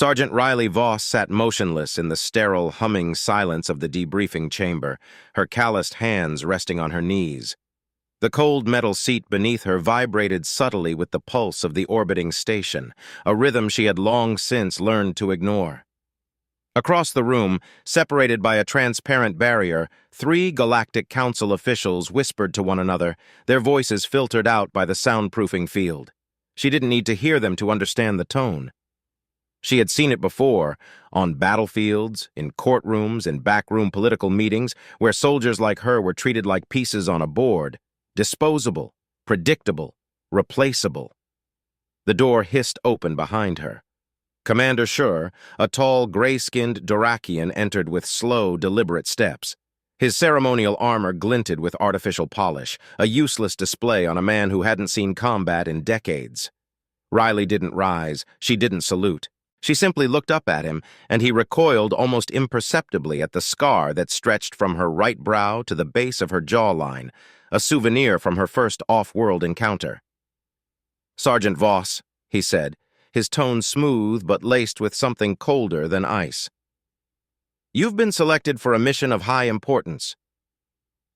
Sergeant Riley Voss sat motionless in the sterile, humming silence of the debriefing chamber, her calloused hands resting on her knees. The cold metal seat beneath her vibrated subtly with the pulse of the orbiting station, a rhythm she had long since learned to ignore. Across the room, separated by a transparent barrier, 3 Galactic Council officials whispered to one another, their voices filtered out by the soundproofing field. She didn't need to hear them to understand the tone. She had seen it before, on battlefields, in courtrooms, in backroom political meetings, where soldiers like her were treated like pieces on a board, disposable, predictable, replaceable. The door hissed open behind her. Commander Schur, a tall, gray-skinned Dorakian, entered with slow, deliberate steps. His ceremonial armor glinted with artificial polish, a useless display on a man who hadn't seen combat in decades. Riley didn't rise, she didn't salute. She simply looked up at him, and he recoiled almost imperceptibly at the scar that stretched from her right brow to the base of her jawline, a souvenir from her first off-world encounter. "Sergeant Voss," he said, his tone smooth but laced with something colder than ice. "You've been selected for a mission of high importance."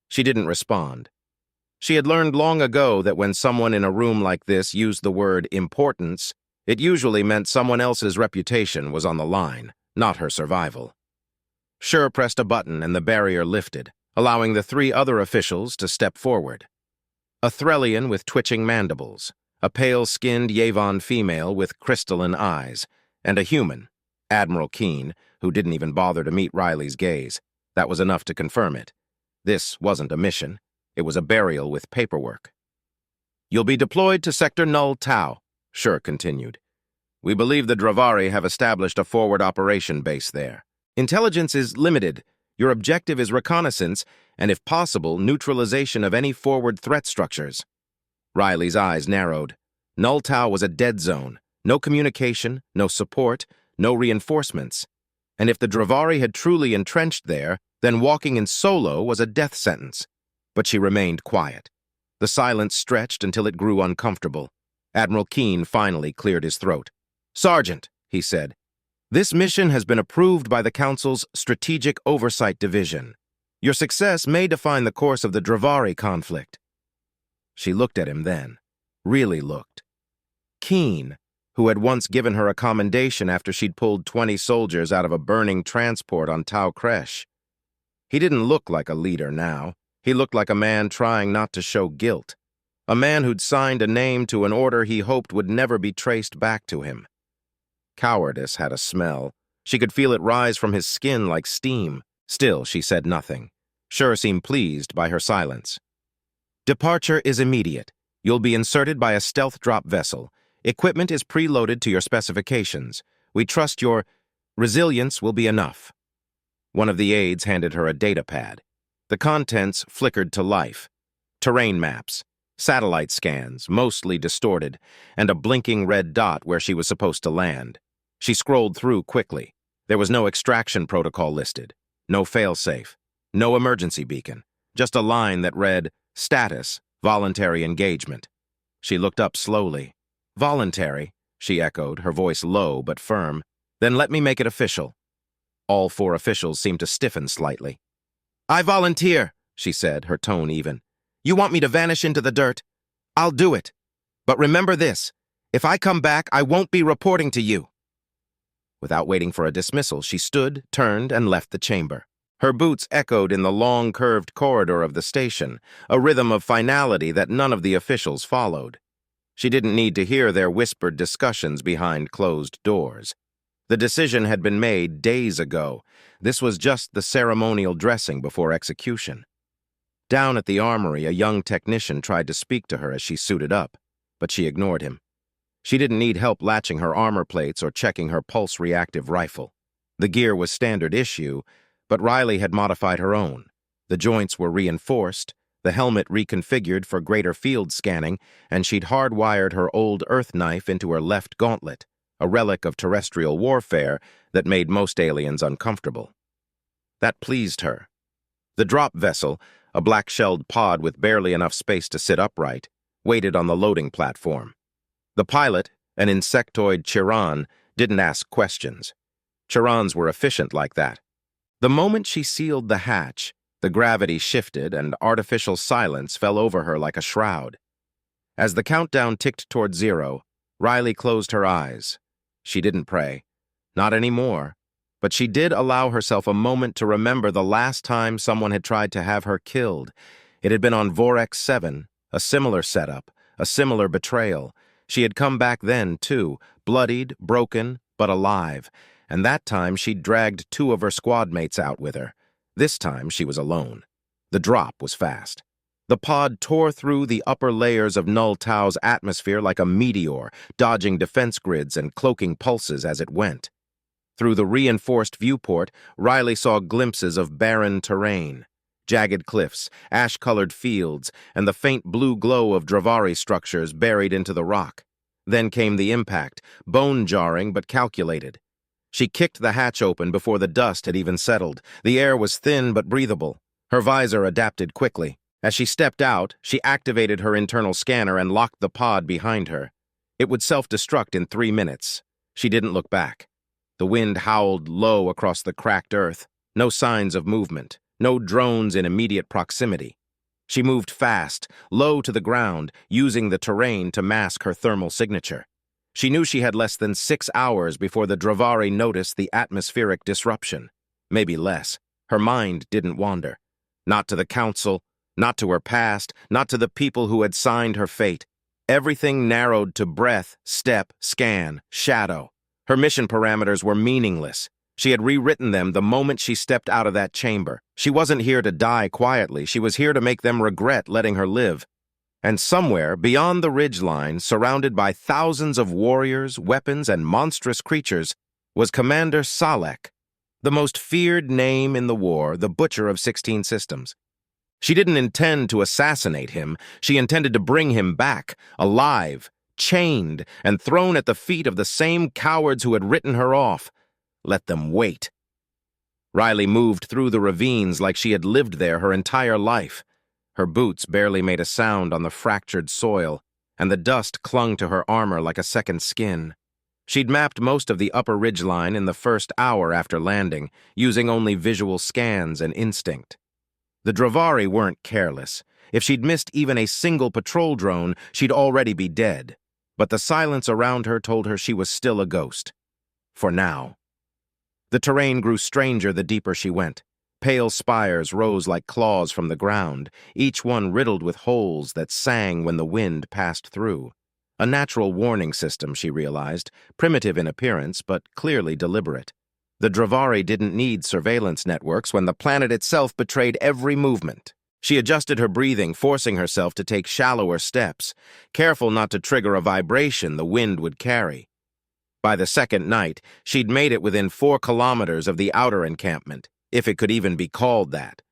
She didn't respond. She had learned long ago that when someone in a room like this used the word importance, it usually meant someone else's reputation was on the line, not her survival. Schur pressed a button and the barrier lifted, allowing the 3 other officials to step forward. A Threllian with twitching mandibles, a pale-skinned Yavon female with crystalline eyes, and a human, Admiral Keene, who didn't even bother to meet Riley's gaze. That was enough to confirm it. This wasn't a mission. It was a burial with paperwork. "You'll be deployed to Sector Null Tau," Schur continued. "We believe the Dravari have established a forward operation base there. Intelligence is limited. Your objective is reconnaissance and, if possible, neutralization of any forward threat structures." Riley's eyes narrowed. Null Tau was a dead zone. No communication, no support, no reinforcements. And if the Dravari had truly entrenched there, then walking in solo was a death sentence. But she remained quiet. The silence stretched until it grew uncomfortable. Admiral Keene finally cleared his throat. "Sergeant," he said, "this mission has been approved by the Council's Strategic Oversight Division. Your success may define the course of the Dravari conflict." She looked at him then, really looked. Keene, who had once given her a commendation after she'd pulled 20 soldiers out of a burning transport on Tau Kresh. He didn't look like a leader now. He looked like a man trying not to show guilt. A man who'd signed a name to an order he hoped would never be traced back to him. Cowardice had a smell. She could feel it rise from his skin like steam. Still, she said nothing. Schur seemed pleased by her silence. "Departure is immediate. You'll be inserted by a stealth drop vessel. Equipment is preloaded to your specifications. We trust your resilience will be enough." One of the aides handed her a data pad. The contents flickered to life. Terrain maps, satellite scans, mostly distorted, and a blinking red dot where she was supposed to land. She scrolled through quickly. There was no extraction protocol listed, no failsafe, no emergency beacon, just a line that read, "Status, voluntary engagement." She looked up slowly. "Voluntary," she echoed, her voice low but firm. "Then let me make it official." All 4 officials seemed to stiffen slightly. "I volunteer," she said, her tone even. "You want me to vanish into the dirt? I'll do it. But remember this, if I come back, I won't be reporting to you." Without waiting for a dismissal, she stood, turned, and left the chamber. Her boots echoed in the long, curved corridor of the station, a rhythm of finality that none of the officials followed. She didn't need to hear their whispered discussions behind closed doors. The decision had been made days ago. This was just the ceremonial dressing before execution. Down at the armory, a young technician tried to speak to her as she suited up, but she ignored him. She didn't need help latching her armor plates or checking her pulse-reactive rifle. The gear was standard issue, but Riley had modified her own. The joints were reinforced, the helmet reconfigured for greater field scanning, and she'd hardwired her old Earth knife into her left gauntlet, a relic of terrestrial warfare that made most aliens uncomfortable. That pleased her. The drop vessel, a black-shelled pod with barely enough space to sit upright, waited on the loading platform. The pilot, an insectoid Chiron, didn't ask questions. Charon's were efficient like that. The moment she sealed the hatch, the gravity shifted and artificial silence fell over her like a shroud. As the countdown ticked toward 0, Riley closed her eyes. She didn't pray. Not anymore. But she did allow herself a moment to remember the last time someone had tried to have her killed. It had been on Vorex 7, a similar setup, a similar betrayal. She had come back then, too, bloodied, broken, but alive. And that time she'd dragged 2 of her squad mates out with her. This time she was alone. The drop was fast. The pod tore through the upper layers of Null Tau's atmosphere like a meteor, dodging defense grids and cloaking pulses as it went. Through the reinforced viewport, Riley saw glimpses of barren terrain, jagged cliffs, ash-colored fields, and the faint blue glow of Dravari structures buried into the rock. Then came the impact, bone-jarring but calculated. She kicked the hatch open before the dust had even settled. The air was thin but breathable. Her visor adapted quickly. As she stepped out, she activated her internal scanner and locked the pod behind her. It would self-destruct in 3 minutes. She didn't look back. The wind howled low across the cracked earth. No signs of movement. No drones in immediate proximity. She moved fast, low to the ground, using the terrain to mask her thermal signature. She knew she had less than 6 hours before the Dravari noticed the atmospheric disruption. Maybe less. Her mind didn't wander. Not to the council, not to her past, not to the people who had signed her fate. Everything narrowed to breath, step, scan, shadow. Her mission parameters were meaningless. She had rewritten them the moment she stepped out of that chamber. She wasn't here to die quietly. She was here to make them regret letting her live. And somewhere, beyond the ridgeline, surrounded by thousands of warriors, weapons, and monstrous creatures, was Commander Salek, the most feared name in the war, the Butcher of 16 Systems. She didn't intend to assassinate him. She intended to bring him back, alive, chained, and thrown at the feet of the same cowards who had written her off. Let them wait. Riley moved through the ravines like she had lived there her entire life. Her boots barely made a sound on the fractured soil, and the dust clung to her armor like a second skin. She'd mapped most of the upper ridgeline in the first hour after landing, using only visual scans and instinct. The Dravari weren't careless. If she'd missed even a single patrol drone, she'd already be dead. But the silence around her told her she was still a ghost. For now. The terrain grew stranger the deeper she went. Pale spires rose like claws from the ground, each one riddled with holes that sang when the wind passed through. A natural warning system, she realized, primitive in appearance but clearly deliberate. The Dravari didn't need surveillance networks when the planet itself betrayed every movement. She adjusted her breathing, forcing herself to take shallower steps, careful not to trigger a vibration the wind would carry. By the second night, she'd made it within 4 kilometers of the outer encampment, if it could even be called that.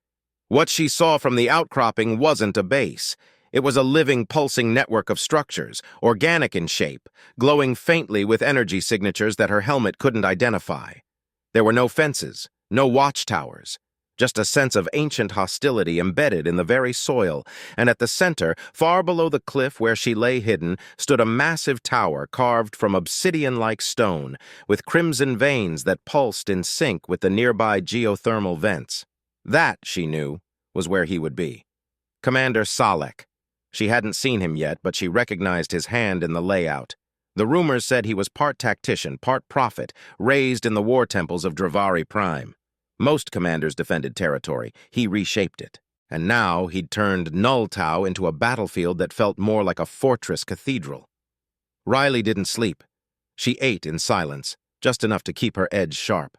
What she saw from the outcropping wasn't a base. It was a living, pulsing network of structures, organic in shape, glowing faintly with energy signatures that her helmet couldn't identify. There were no fences, no watchtowers, just a sense of ancient hostility embedded in the very soil, and at the center, far below the cliff where she lay hidden, stood a massive tower carved from obsidian-like stone, with crimson veins that pulsed in sync with the nearby geothermal vents. That, she knew, was where he would be. Commander Salek. She hadn't seen him yet, but she recognized his hand in the layout. The rumors said he was part tactician, part prophet, raised in the war temples of Dravari Prime. Most commanders defended territory. He reshaped it. And now he'd turned Null Tau into a battlefield that felt more like a fortress cathedral. Riley didn't sleep. She ate in silence, just enough to keep her edge sharp.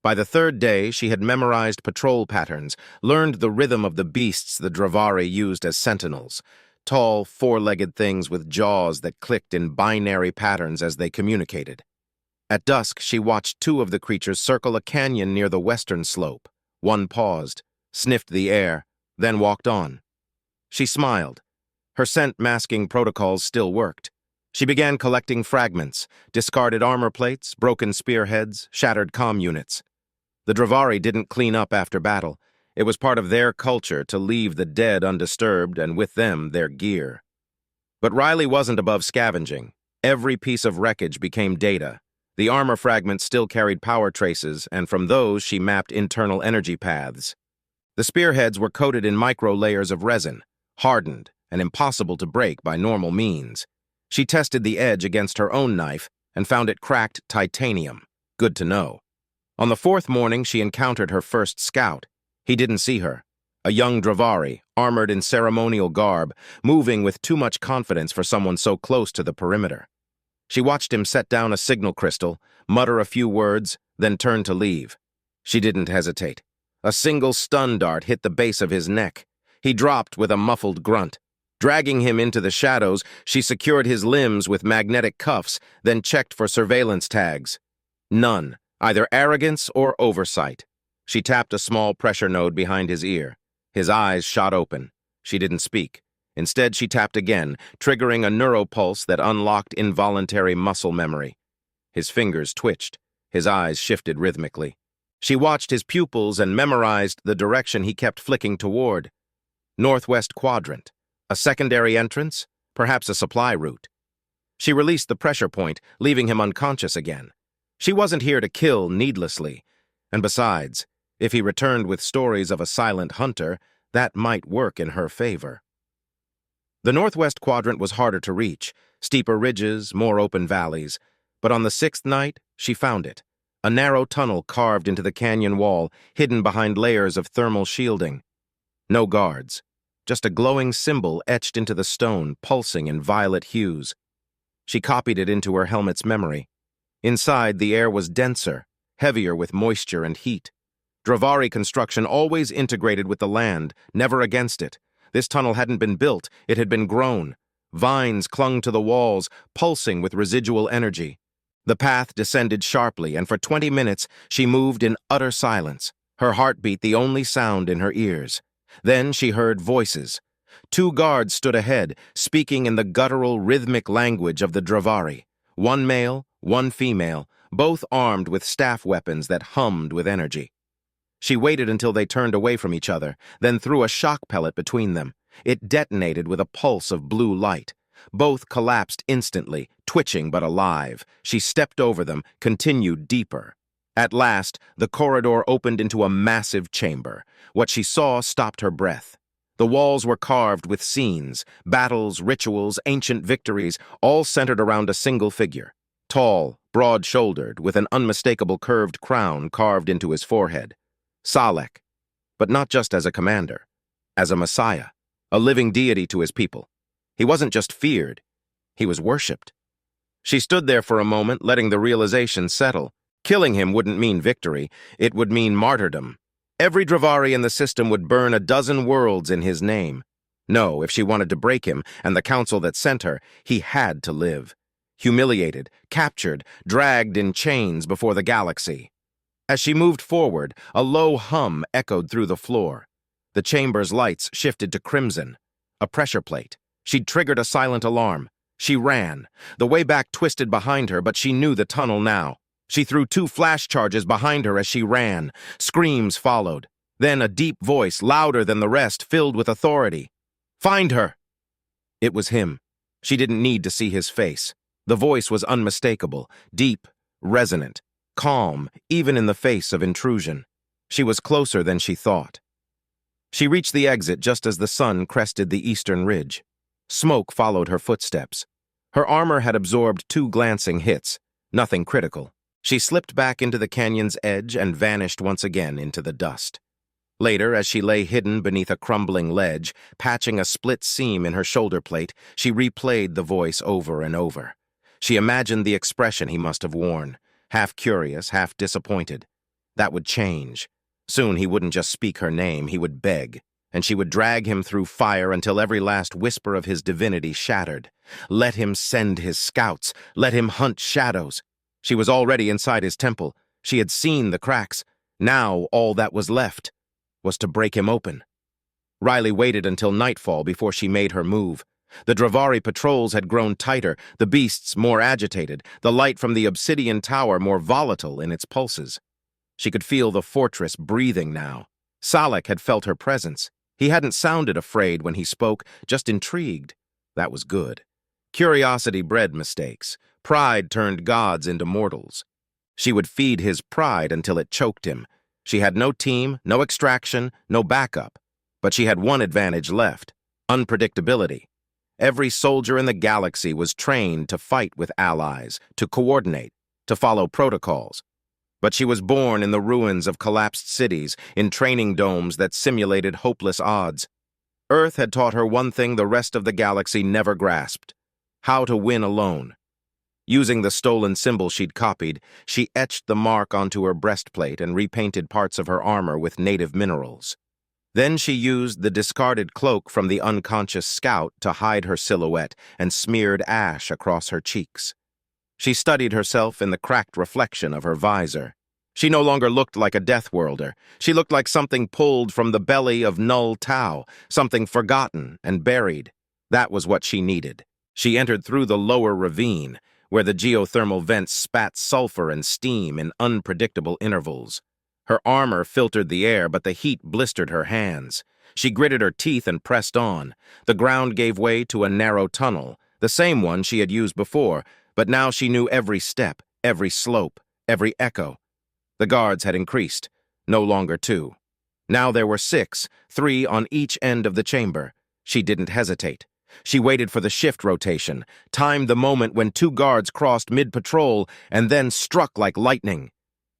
By the 3rd day, she had memorized patrol patterns, learned the rhythm of the beasts the Dravari used as sentinels, tall, 4-legged things with jaws that clicked in binary patterns as they communicated. At dusk, she watched 2 of the creatures circle a canyon near the western slope. One paused, sniffed the air, then walked on. She smiled. Her scent-masking protocols still worked. She began collecting fragments, discarded armor plates, broken spearheads, shattered comm units. The Dravari didn't clean up after battle. It was part of their culture to leave the dead undisturbed and with them their gear. But Riley wasn't above scavenging. Every piece of wreckage became data. The armor fragments still carried power traces, and from those she mapped internal energy paths. The spearheads were coated in micro-layers of resin, hardened and impossible to break by normal means. She tested the edge against her own knife and found it cracked titanium. Good to know. On the fourth morning, she encountered her first scout. He didn't see her. A young Dravari, armored in ceremonial garb, moving with too much confidence for someone so close to the perimeter. She watched him set down a signal crystal, mutter a few words, then turn to leave. She didn't hesitate. A single stun dart hit the base of his neck. He dropped with a muffled grunt. Dragging him into the shadows, she secured his limbs with magnetic cuffs, then checked for surveillance tags. None, either arrogance or oversight. She tapped a small pressure node behind his ear. His eyes shot open. She didn't speak. Instead, she tapped again, triggering a neuropulse that unlocked involuntary muscle memory. His fingers twitched. His eyes shifted rhythmically. She watched his pupils and memorized the direction he kept flicking toward. Northwest quadrant. A secondary entrance? Perhaps a supply route. She released the pressure point, leaving him unconscious again. She wasn't here to kill needlessly. And besides, if he returned with stories of a silent hunter, that might work in her favor. The northwest quadrant was harder to reach, steeper ridges, more open valleys. But on the sixth night, she found it. A narrow tunnel carved into the canyon wall, hidden behind layers of thermal shielding. No guards. Just a glowing symbol etched into the stone, pulsing in violet hues. She copied it into her helmet's memory. Inside, the air was denser, heavier with moisture and heat. Dravari construction always integrated with the land, never against it. This tunnel hadn't been built, it had been grown. Vines clung to the walls, pulsing with residual energy. The path descended sharply, and for 20 minutes she moved in utter silence, her heartbeat the only sound in her ears. Then she heard voices. 2 guards stood ahead, speaking in the guttural, rhythmic language of the Dravari. 1 male, 1 female, both armed with staff weapons that hummed with energy. She waited until they turned away from each other, then threw a shock pellet between them. It detonated with a pulse of blue light. Both collapsed instantly, twitching but alive. She stepped over them, continued deeper. At last, the corridor opened into a massive chamber. What she saw stopped her breath. The walls were carved with scenes, battles, rituals, ancient victories, all centered around a single figure. Tall, broad-shouldered, with an unmistakable curved crown carved into his forehead. Salek, but not just as a commander, as a messiah, a living deity to his people. He wasn't just feared, he was worshipped. She stood there for a moment, letting the realization settle. Killing him wouldn't mean victory, it would mean martyrdom. Every Dravari in the system would burn a dozen worlds in his name. No, if she wanted to break him, and the council that sent her, he had to live. Humiliated, captured, dragged in chains before the galaxy. As she moved forward, a low hum echoed through the floor. The chamber's lights shifted to crimson. A pressure plate. She'd triggered a silent alarm. She ran. The way back twisted behind her, but she knew the tunnel now. She threw 2 flash charges behind her as she ran. Screams followed. Then a deep voice, louder than the rest, filled with authority. "Find her!" It was him. She didn't need to see his face. The voice was unmistakable, deep, resonant, calm, even in the face of intrusion. She was closer than she thought. She reached the exit just as the sun crested the eastern ridge. Smoke followed her footsteps. Her armor had absorbed 2 glancing hits, nothing critical. She slipped back into the canyon's edge and vanished once again into the dust. Later, as she lay hidden beneath a crumbling ledge, patching a split seam in her shoulder plate, she replayed the voice over and over. She imagined the expression he must have worn, half curious, half disappointed. That would change. Soon he wouldn't just speak her name, he would beg, and she would drag him through fire until every last whisper of his divinity shattered. Let him send his scouts, let him hunt shadows. She was already inside his temple. She had seen the cracks. Now all that was left was to break him open. Riley waited until nightfall before she made her move. The Dravari patrols had grown tighter, the beasts more agitated, the light from the obsidian tower more volatile in its pulses. She could feel the fortress breathing now. Salek had felt her presence. He hadn't sounded afraid when he spoke, just intrigued. That was good. Curiosity bred mistakes. Pride turned gods into mortals. She would feed his pride until it choked him. She had no team, no extraction, no backup. But she had one advantage left: unpredictability. Every soldier in the galaxy was trained to fight with allies, to coordinate, to follow protocols. But she was born in the ruins of collapsed cities, in training domes that simulated hopeless odds. Earth had taught her one thing the rest of the galaxy never grasped: how to win alone. Using the stolen symbol she'd copied, she etched the mark onto her breastplate and repainted parts of her armor with native minerals. Then she used the discarded cloak from the unconscious scout to hide her silhouette and smeared ash across her cheeks. She studied herself in the cracked reflection of her visor. She no longer looked like a Death Worlder. She looked like something pulled from the belly of Null Tau, something forgotten and buried. That was what she needed. She entered through the lower ravine, where the geothermal vents spat sulfur and steam in unpredictable intervals. Her armor filtered the air, but the heat blistered her hands. She gritted her teeth and pressed on. The ground gave way to a narrow tunnel, the same one she had used before, but now she knew every step, every slope, every echo. The guards had increased, no longer 2. Now there were 6, 3 on each end of the chamber. She didn't hesitate. She waited for the shift rotation, timed the moment when 2 guards crossed mid-patrol, and then struck like lightning.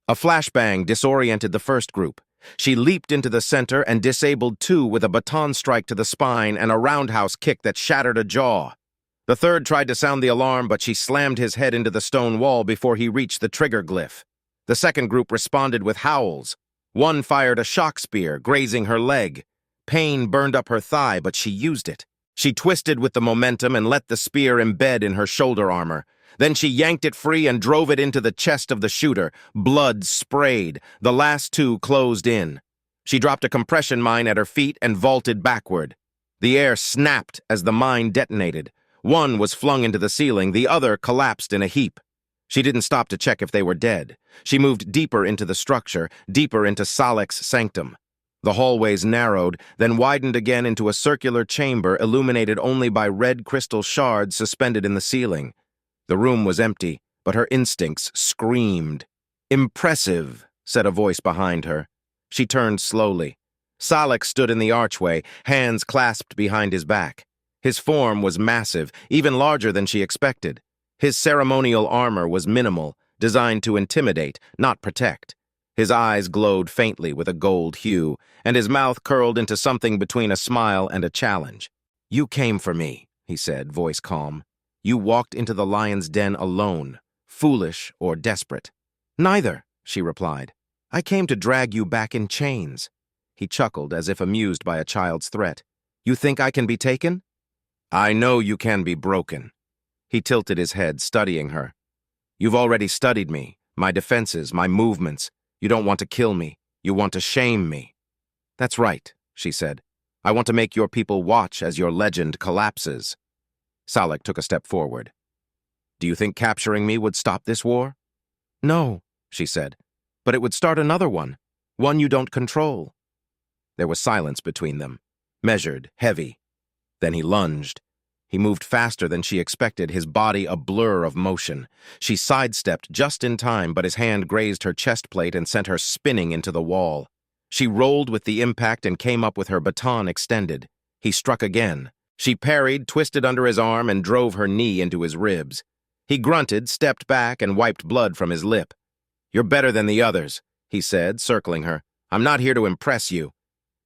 A flashbang disoriented the first group. She leaped into the center and disabled 2 with a baton strike to the spine and a roundhouse kick that shattered a jaw. The third tried to sound the alarm, but she slammed his head into the stone wall before he reached the trigger glyph. The second group responded with howls. One fired a shock spear, grazing her leg. Pain burned up her thigh, but she used it. She twisted with the momentum and let the spear embed in her shoulder armor. Then she yanked it free and drove it into the chest of the shooter. Blood sprayed. The last 2 closed in. She dropped a compression mine at her feet and vaulted backward. The air snapped as the mine detonated. One was flung into the ceiling, the other collapsed in a heap. She didn't stop to check if they were dead. She moved deeper into the structure, deeper into Salak's sanctum. The hallways narrowed, then widened again into a circular chamber illuminated only by red crystal shards suspended in the ceiling. The room was empty, but her instincts screamed. "Impressive," said a voice behind her. She turned slowly. Salak stood in the archway, hands clasped behind his back. His form was massive, even larger than she expected. His ceremonial armor was minimal, designed to intimidate, not protect. His eyes glowed faintly with a gold hue, and his mouth curled into something between a smile and a challenge. "You came for me," he said, voice calm. "You walked into the lion's den alone, foolish or desperate." "Neither," she replied. "I came to drag you back in chains." He chuckled, as if amused by a child's threat. "You think I can be taken?" "I know you can be broken." He tilted his head, studying her. "You've already studied me, my defenses, my movements. You don't want to kill me. You want to shame me." "That's right," she said. "I want to make your people watch as your legend collapses." Salak took a step forward. "Do you think capturing me would stop this war?" "No," she said, "but it would start another one you don't control." There was silence between them, measured, heavy. Then he lunged. He moved faster than she expected, his body a blur of motion. She sidestepped just in time, but his hand grazed her chest plate and sent her spinning into the wall. She rolled with the impact and came up with her baton extended. He struck again. She parried, twisted under his arm, and drove her knee into his ribs. He grunted, stepped back, and wiped blood from his lip. "You're better than the others," he said, circling her. "I'm not here to impress you."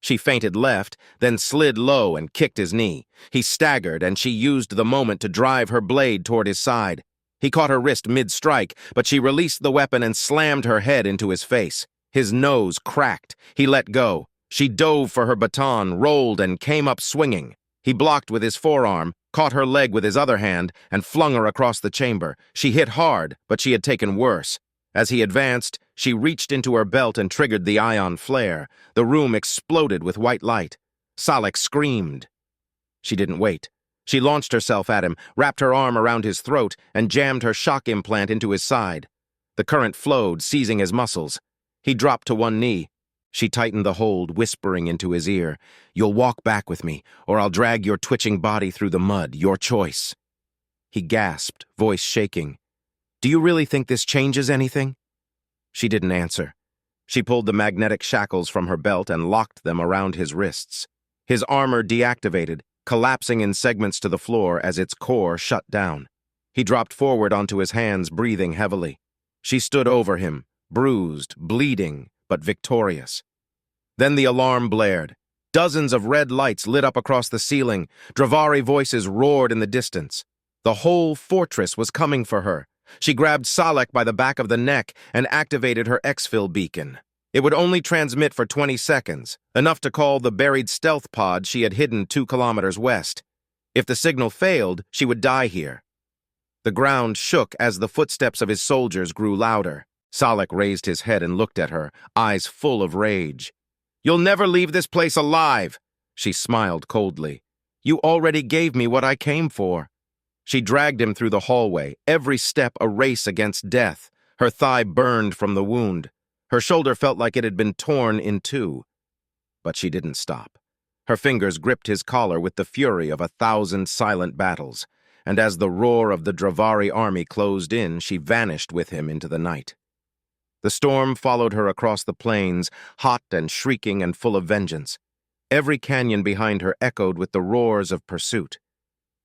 She feinted left, then slid low and kicked his knee. He staggered, and she used the moment to drive her blade toward his side. He caught her wrist mid-strike, but she released the weapon and slammed her head into his face. His nose cracked. He let go. She dove for her baton, rolled, and came up swinging. He blocked with his forearm, caught her leg with his other hand, and flung her across the chamber. She hit hard, but she had taken worse. As he advanced, she reached into her belt and triggered the ion flare. The room exploded with white light. Salak screamed. She didn't wait. She launched herself at him, wrapped her arm around his throat, and jammed her shock implant into his side. The current flowed, seizing his muscles. He dropped to one knee. She tightened the hold, whispering into his ear, "You'll walk back with me, or I'll drag your twitching body through the mud. Your choice." He gasped, voice shaking. "Do you really think this changes anything?" She didn't answer. She pulled the magnetic shackles from her belt and locked them around his wrists. His armor deactivated, collapsing in segments to the floor as its core shut down. He dropped forward onto his hands, breathing heavily. She stood over him, bruised, bleeding, but victorious. Then the alarm blared. Dozens of red lights lit up across the ceiling. Dravari voices roared in the distance. The whole fortress was coming for her. She grabbed Salek by the back of the neck and activated her exfil beacon. It would only transmit for 20 seconds, enough to call the buried stealth pod she had hidden 2 kilometers west. If the signal failed, she would die here. The ground shook as the footsteps of his soldiers grew louder. Salek raised his head and looked at her, eyes full of rage. "You'll never leave this place alive," she smiled coldly. "You already gave me what I came for." She dragged him through the hallway, every step a race against death. Her thigh burned from the wound. Her shoulder felt like it had been torn in two. But she didn't stop. Her fingers gripped his collar with the fury of 1,000 silent battles, and as the roar of the Dravari army closed in, she vanished with him into the night. The storm followed her across the plains, hot and shrieking and full of vengeance. Every canyon behind her echoed with the roars of pursuit.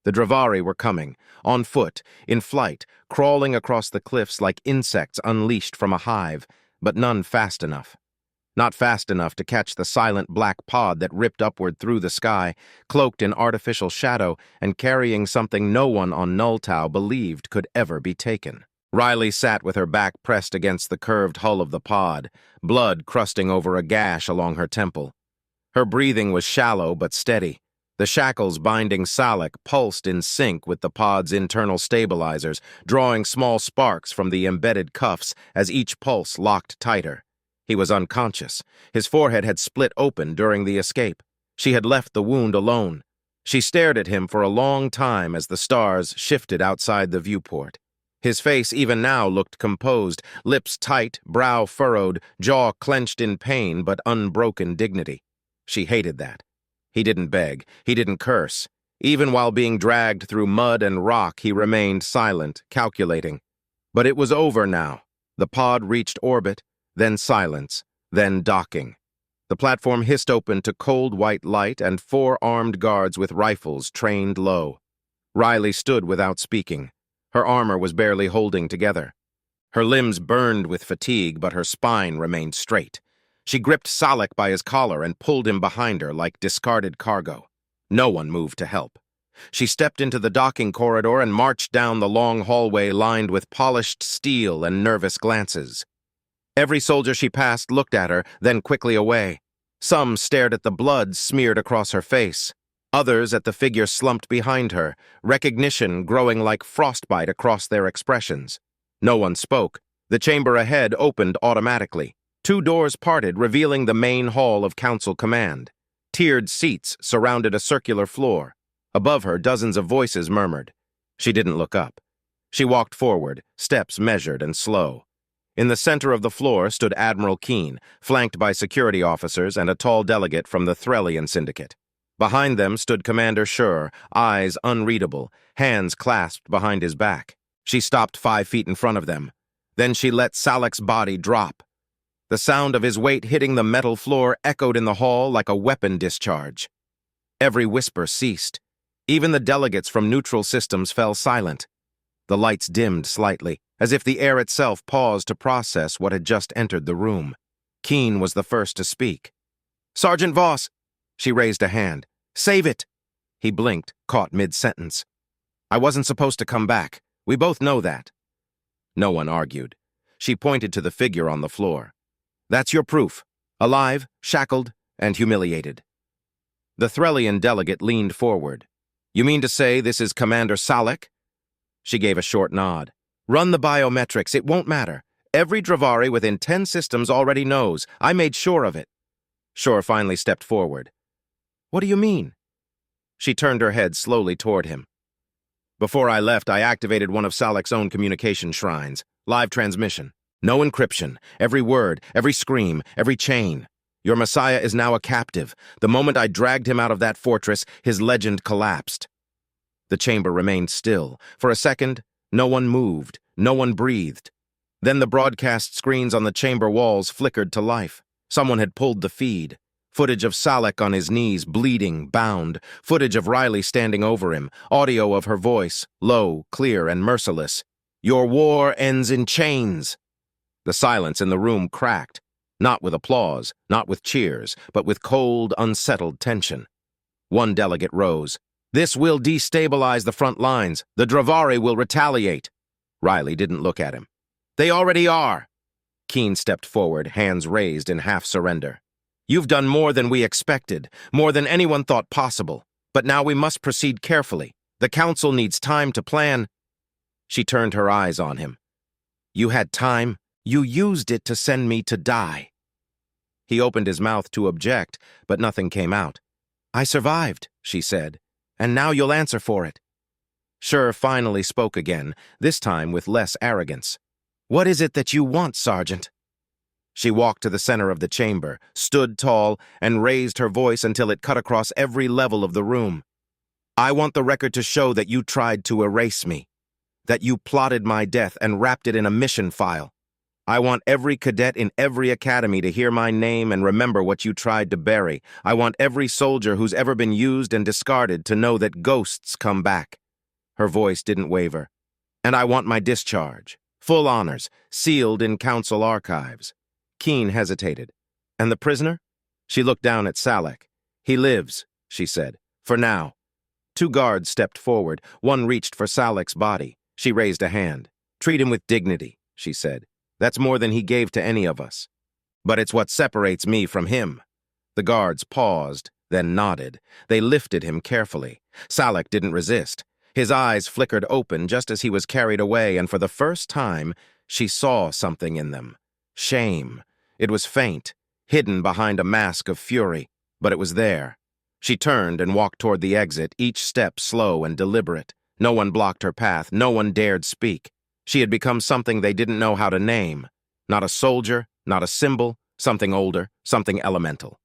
The Dravari were coming, on foot, in flight, crawling across the cliffs like insects unleashed from a hive, but none fast enough. Not fast enough to catch the silent black pod that ripped upward through the sky, cloaked in artificial shadow and carrying something no one on Nulltau believed could ever be taken. Riley sat with her back pressed against the curved hull of the pod, blood crusting over a gash along her temple. Her breathing was shallow but steady. The shackles binding Salek pulsed in sync with the pod's internal stabilizers, drawing small sparks from the embedded cuffs as each pulse locked tighter. He was unconscious. His forehead had split open during the escape. She had left the wound alone. She stared at him for a long time as the stars shifted outside the viewport. His face even now looked composed, lips tight, brow furrowed, jaw clenched in pain but unbroken dignity. She hated that. He didn't beg. He didn't curse. Even while being dragged through mud and rock, he remained silent, calculating. But it was over now. The pod reached orbit, then silence, then docking. The platform hissed open to cold white light and 4 armed guards with rifles trained low. Riley stood without speaking. Her armor was barely holding together. Her limbs burned with fatigue, but her spine remained straight. She gripped Salek by his collar and pulled him behind her like discarded cargo. No one moved to help. She stepped into the docking corridor and marched down the long hallway lined with polished steel and nervous glances. Every soldier she passed looked at her, then quickly away. Some stared at the blood smeared across her face. Others at the figure slumped behind her, recognition growing like frostbite across their expressions. No one spoke. The chamber ahead opened automatically. 2 doors parted, revealing the main hall of Council Command. Tiered seats surrounded a circular floor. Above her, dozens of voices murmured. She didn't look up. She walked forward, steps measured and slow. In the center of the floor stood Admiral Keen, flanked by security officers and a tall delegate from the Threllian Syndicate. Behind them stood Commander Schur, eyes unreadable, hands clasped behind his back. She stopped 5 feet in front of them. Then she let Salek's body drop. The sound of his weight hitting the metal floor echoed in the hall like a weapon discharge. Every whisper ceased. Even the delegates from neutral systems fell silent. The lights dimmed slightly, as if the air itself paused to process what had just entered the room. Keen was the first to speak. "Sergeant Voss!" She raised a hand. "Save it!" He blinked, caught mid-sentence. "I wasn't supposed to come back. We both know that." No one argued. She pointed to the figure on the floor. "That's your proof. Alive, shackled, and humiliated." The Threllian delegate leaned forward. "You mean to say this is Commander Salek?" She gave a short nod. "Run the biometrics. It won't matter. Every Dravari within 10 systems already knows. I made sure of it." Shor finally stepped forward. "What do you mean?" She turned her head slowly toward him. "Before I left, I activated one of Salek's own communication shrines. Live transmission. No encryption. Every word, every scream, every chain. Your Messiah is now a captive. The moment I dragged him out of that fortress, his legend collapsed." The chamber remained still. For a second, no one moved, no one breathed. Then the broadcast screens on the chamber walls flickered to life. Someone had pulled the feed. Footage of Salek on his knees, bleeding, bound. Footage of Riley standing over him. Audio of her voice, low, clear, and merciless. "Your war ends in chains." The silence in the room cracked. Not with applause, not with cheers, but with cold, unsettled tension. One delegate rose. "This will destabilize the front lines. The Dravari will retaliate." Riley didn't look at him. "They already are." Keen stepped forward, hands raised in half-surrender. "You've done more than we expected, more than anyone thought possible. But now we must proceed carefully. The Council needs time to plan." She turned her eyes on him. "You had time. You used it to send me to die." He opened his mouth to object, but nothing came out. "I survived," she said, "and now you'll answer for it." Schur finally spoke again, this time with less arrogance. "What is it that you want, Sergeant?" She walked to the center of the chamber, stood tall, and raised her voice until it cut across every level of the room. "I want the record to show that you tried to erase me, that you plotted my death and wrapped it in a mission file. I want every cadet in every academy to hear my name and remember what you tried to bury. I want every soldier who's ever been used and discarded to know that ghosts come back." Her voice didn't waver. "And I want my discharge, full honors, sealed in Council archives." Keen hesitated. "And the prisoner?" She looked down at Salek. "He lives," she said, "for now." Two guards stepped forward. One reached for Salek's body. She raised a hand. "Treat him with dignity," she said. "That's more than he gave to any of us. But it's what separates me from him." The guards paused, then nodded. They lifted him carefully. Salek didn't resist. His eyes flickered open just as he was carried away, and for the first time, she saw something in them. Shame. It was faint, hidden behind a mask of fury, but it was there. She turned and walked toward the exit, each step slow and deliberate. No one blocked her path. No one dared speak. She had become something they didn't know how to name. Not a soldier, not a symbol, something older, something elemental.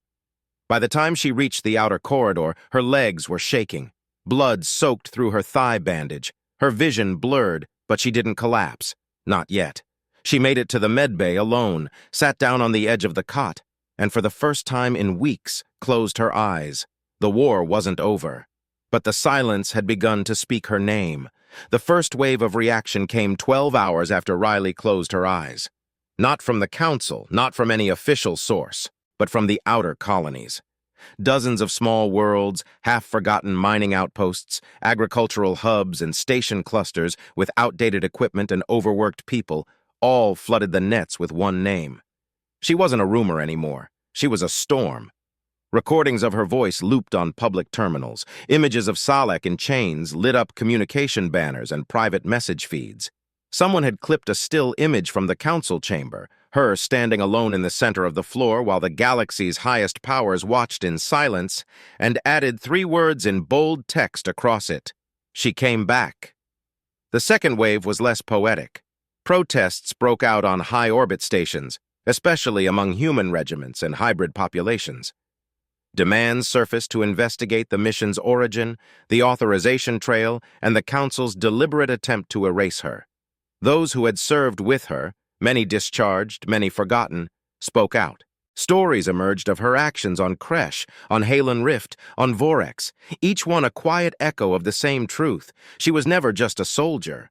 By the time she reached the outer corridor, her legs were shaking. Blood soaked through her thigh bandage. Her vision blurred, but she didn't collapse. Not yet. She made it to the medbay alone, sat down on the edge of the cot, and for the first time in weeks, closed her eyes. The war wasn't over. But the silence had begun to speak her name. The first wave of reaction came 12 hours after Riley closed her eyes. Not from the Council, not from any official source, but from the outer colonies. Dozens of small worlds, half-forgotten mining outposts, agricultural hubs, and station clusters with outdated equipment and overworked people all flooded the nets with one name. She wasn't a rumor anymore. She was a storm. Recordings of her voice looped on public terminals. Images of Salek in chains lit up communication banners and private message feeds. Someone had clipped a still image from the council chamber, her standing alone in the center of the floor while the galaxy's highest powers watched in silence, and added 3 words in bold text across it. She came back. The second wave was less poetic. Protests broke out on high-orbit stations, especially among human regiments and hybrid populations. Demands surfaced to investigate the mission's origin, the authorization trail, and the Council's deliberate attempt to erase her. Those who had served with her, many discharged, many forgotten, spoke out. Stories emerged of her actions on Kresh, on Halen Rift, on Vorex, each one a quiet echo of the same truth. She was never just a soldier.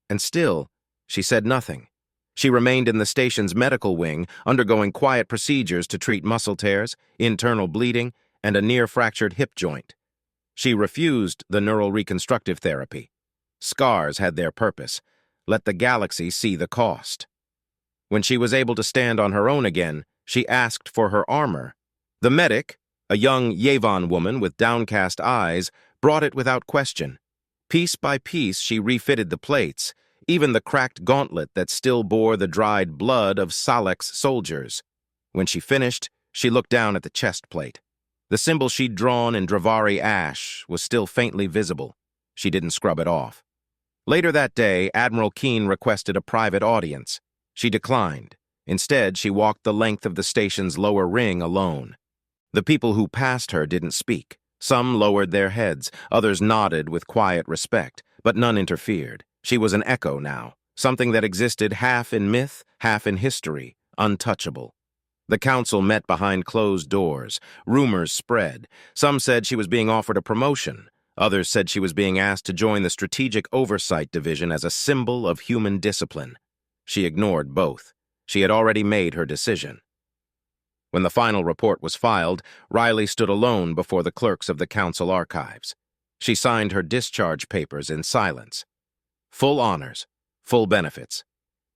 And still, she said nothing. She remained in the station's medical wing, undergoing quiet procedures to treat muscle tears, internal bleeding, and a near-fractured hip joint. She refused the neural reconstructive therapy. Scars had their purpose. Let the galaxy see the cost. When she was able to stand on her own again, she asked for her armor. The medic, a young Yevon woman with downcast eyes, brought it without question. Piece by piece, she refitted the plates, even the cracked gauntlet that still bore the dried blood of Salek's soldiers. When she finished, she looked down at the chest plate. The symbol she'd drawn in Dravari ash was still faintly visible. She didn't scrub it off. Later that day, Admiral Keen requested a private audience. She declined. Instead, she walked the length of the station's lower ring alone. The people who passed her didn't speak. Some lowered their heads, others nodded with quiet respect, but none interfered. She was an echo now, something that existed half in myth, half in history, untouchable. The council met behind closed doors. Rumors spread. Some said she was being offered a promotion. Others said she was being asked to join the Strategic Oversight Division as a symbol of human discipline. She ignored both. She had already made her decision. When the final report was filed, Riley stood alone before the clerks of the council archives. She signed her discharge papers in silence. Full honors, full benefits.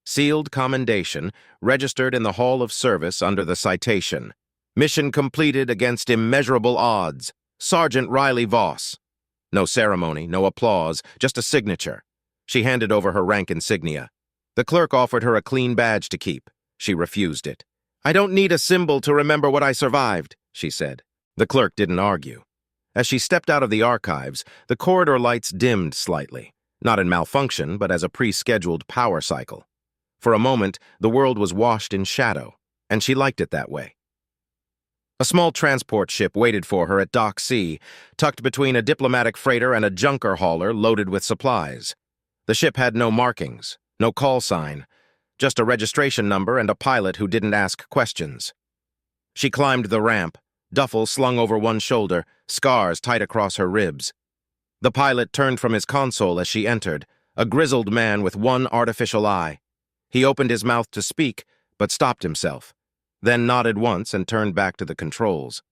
Sealed commendation, registered in the Hall of Service under the citation. Mission completed against immeasurable odds. Sergeant Riley Voss. No ceremony, no applause, just a signature. She handed over her rank insignia. The clerk offered her a clean badge to keep. She refused it. "I don't need a symbol to remember what I survived," she said. The clerk didn't argue. As she stepped out of the archives, the corridor lights dimmed slightly, not in malfunction, but as a pre-scheduled power cycle. For a moment, the world was washed in shadow, and she liked it that way. A small transport ship waited for her at Dock C, tucked between a diplomatic freighter and a junker hauler loaded with supplies. The ship had no markings, no call sign, just a registration number and a pilot who didn't ask questions. She climbed the ramp, duffel slung over one shoulder, scars tight across her ribs. The pilot turned from his console as she entered, a grizzled man with one artificial eye. He opened his mouth to speak, but stopped himself, then nodded once and turned back to the controls.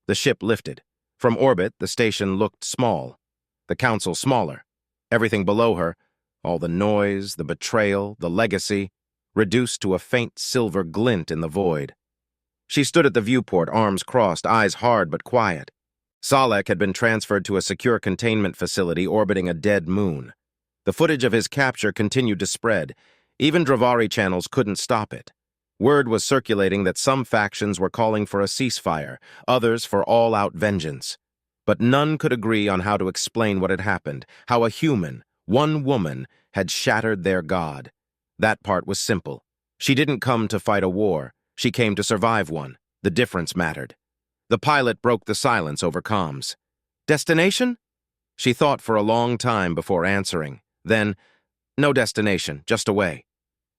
The ship lifted. From orbit, the station looked small. The council smaller. Everything below her, all the noise, the betrayal, the legacy, reduced to a faint silver glint in the void. She stood at the viewport, arms crossed, eyes hard but quiet. Salek had been transferred to a secure containment facility orbiting a dead moon. The footage of his capture continued to spread. Even Dravari channels couldn't stop it. Word was circulating that some factions were calling for a ceasefire, others for all-out vengeance. But none could agree on how to explain what had happened, how a human, one woman, had shattered their god. That part was simple. She didn't come to fight a war. She came to survive one. The difference mattered. The pilot broke the silence over comms. "Destination?" She thought for a long time before answering. Then, "No destination, just away."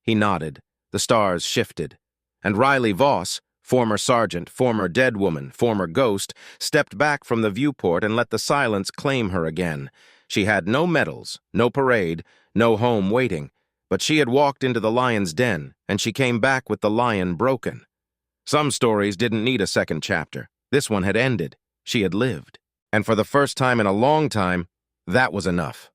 He nodded. The stars shifted. And Riley Voss, former sergeant, former dead woman, former ghost, stepped back from the viewport and let the silence claim her again. She had no medals, no parade, no home waiting, but she had walked into the lion's den, and she came back with the lion broken. Some stories didn't need a second chapter. This one had ended. She had lived. And for the first time in a long time, that was enough.